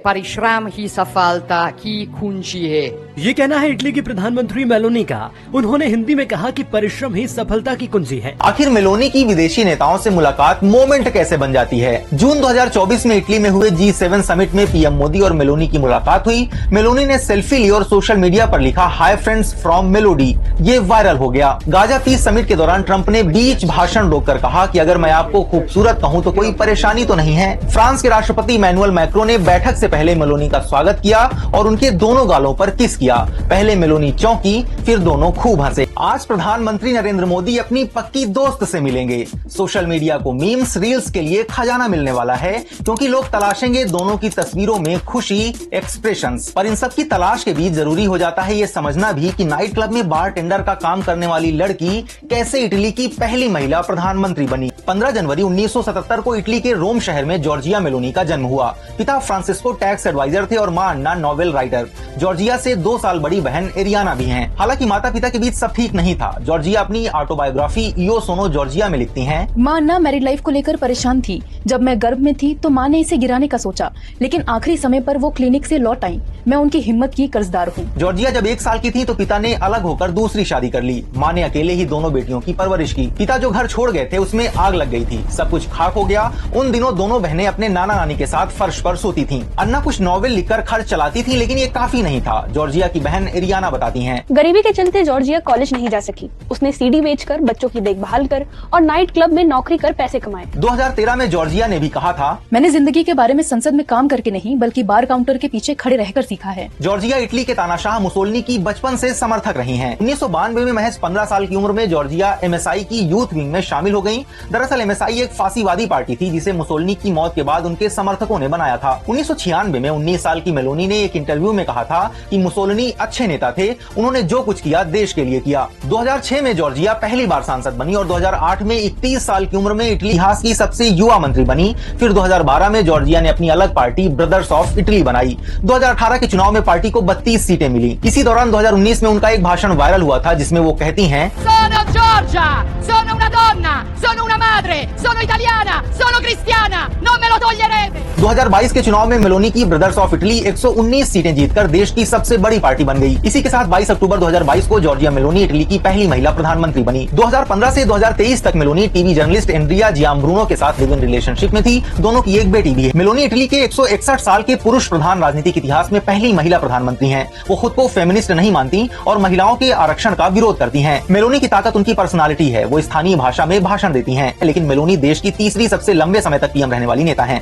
परिश्रम ही सफलता की कुंजी है। ये कहना है इटली की प्रधानमंत्री मेलोनी का। उन्होंने हिंदी में कहा कि परिश्रम ही सफलता की कुंजी है। आखिर मेलोनी की विदेशी नेताओं से मुलाकात मोमेंट कैसे बन जाती है? जून 2024 में इटली में हुए G7 समिट में पीएम मोदी और मेलोनी की मुलाकात हुई। मेलोनी ने सेल्फी ली और सोशल मीडिया पर लिखा हाय फ्रेंड्स फ्रॉम मेलोडी। ये वायरल हो गया। गाजा पीस समिट के दौरान ट्रंप ने बीच भाषण रोककर कहा कि अगर मैं आपको खूबसूरत कहूं तो कोई परेशानी तो नहीं है। फ्रांस के राष्ट्रपति इमैनुअल मैक्रो ने बैठक से पहले मेलोनी का स्वागत किया और उनके दोनों गालों पर किस किया। पहले मेलोनी चौंकी, फिर दोनों खूब हंसे। आज प्रधानमंत्री नरेंद्र मोदी अपनी पक्की दोस्त से मिलेंगे। सोशल मीडिया को मीम्स रील्स के लिए खजाना मिलने वाला है, क्योंकि लोग तलाशेंगे दोनों की तस्वीरों में खुशी, एक्सप्रेशंस। पर इन सब की तलाश के बीच जरूरी हो जाता है ये समझना भी कि नाइट क्लब में बार टेंडर का काम करने वाली लड़की कैसे इटली की पहली महिला प्रधानमंत्री बनी। 15 जनवरी 1977 को इटली के रोम शहर में जॉर्जिया मेलोनी का जन्म हुआ। पिता फ्रांसिस्को टैक्स एडवाइजर थे और मां अन्ना नोवेल राइटर। जॉर्जिया से 2 साल बड़ी बहन एरियाना भी हैं। हालांकि माता पिता के बीच सब ठीक नहीं था। जॉर्जिया अपनी ऑटोबायोग्राफी ईओ सोनो जॉर्जिया में लिखती हैं, माँ अन्ना मैरिड लाइफ को लेकर परेशान थी। जब मैं गर्भ में थी तो माँ ने इसे गिराने का सोचा, लेकिन आखिरी समय पर वो क्लिनिक से लौट आई। मैं उनकी हिम्मत की कर्जदार हूँ। जॉर्जिया जब 1 साल की थी तो पिता ने अलग होकर दूसरी शादी कर ली। माँ ने अकेले ही दोनों बेटियों की परवरिश की। पिता जो घर छोड़ गए थे उसमें आग लग गई थी। सब कुछ खाक हो गया। उन दिनों दोनों बहनें अपने नाना नानी के साथ फर्श पर सोती थीं। अन्ना कुछ नॉवेल लिखकर खर्च चलाती थी, लेकिन ये काफी नहीं था। जॉर्जिया की बहन एरियाना बताती हैं, गरीबी के चलते जॉर्जिया कॉलेज नहीं जा सकी। उसने सीडी बेचकर, बच्चों की देखभाल कर और नाइट क्लब में नौकरी कर पैसे कमाए। 2013 में जॉर्जिया ने भी कहा था, मैंने जिंदगी के बारे में संसद में काम करके नहीं बल्कि बार काउंटर के पीछे खड़े रहकर सीखा है। जॉर्जिया इटली के तानाशाह मुसोलिनी की बचपन से समर्थक रही हैं। 1992 में महज 15 साल की उम्र में जॉर्जिया एमएसआई की यूथ विंग में शामिल हो गयी। दरअसल एमएसआई एक फांसीवादी पार्टी थी जिसे मुसोलिनी की मौत के बाद उनके समर्थकों ने बनाया था। 1996 में 19 साल की मेलोनी ने एक इंटरव्यू में कहा था कि मुसोलिनी अच्छे नेता थे, उन्होंने जो कुछ किया देश के लिए किया। 2006 में जॉर्जिया पहली बार सांसद बनी और 2008 में 31 साल की उम्र में इटली इतिहास की सबसे युवा मंत्री बनी। फिर 2012 में जॉर्जिया ने अपनी अलग पार्टी ब्रदर्स ऑफ इटली बनाई। 2018 के चुनाव में पार्टी को 32 सीटें मिली। इसी दौरान 2019 में उनका एक भाषण वायरल हुआ था जिसमें वो कहती हैं, Sono Giorgia, sono una donna, sono una madre, sono italiana, sono cristiana, non me lo toglierete। 2022 के चुनाव में मेलोनी की ब्रदर्स ऑफ इटली 119 सीटें जीतकर देश की सबसे बड़ी पार्टी बन गई। इसी के साथ 22 अक्टूबर 2022 को जॉर्जिया मेलोनी इटली की पहली महिला प्रधानमंत्री बनी। 2015 से 2023 तक मेलोनी टीवी जर्नलिस्ट एंड्रिया जियाम्ब्रूनो के साथ लिव इन रिलेशनशिप में थी। दोनों की एक बेटी भी है। मेलोनी इटली के 161 साल के पुरुष प्रधान राजनीतिक इतिहास में पहली महिला प्रधानमंत्री हैं। वो खुद को फेमिनिस्ट नहीं मानती और महिलाओं के आरक्षण का विरोध करती हैं। मेलोनी की ताकत उनकी पर्सनालिटी है। वो स्थानीय भाषा में भाषण देती हैं, लेकिन मेलोनी देश की तीसरी सबसे लंबे समय तक पीएम रहने वाली नेता हैं।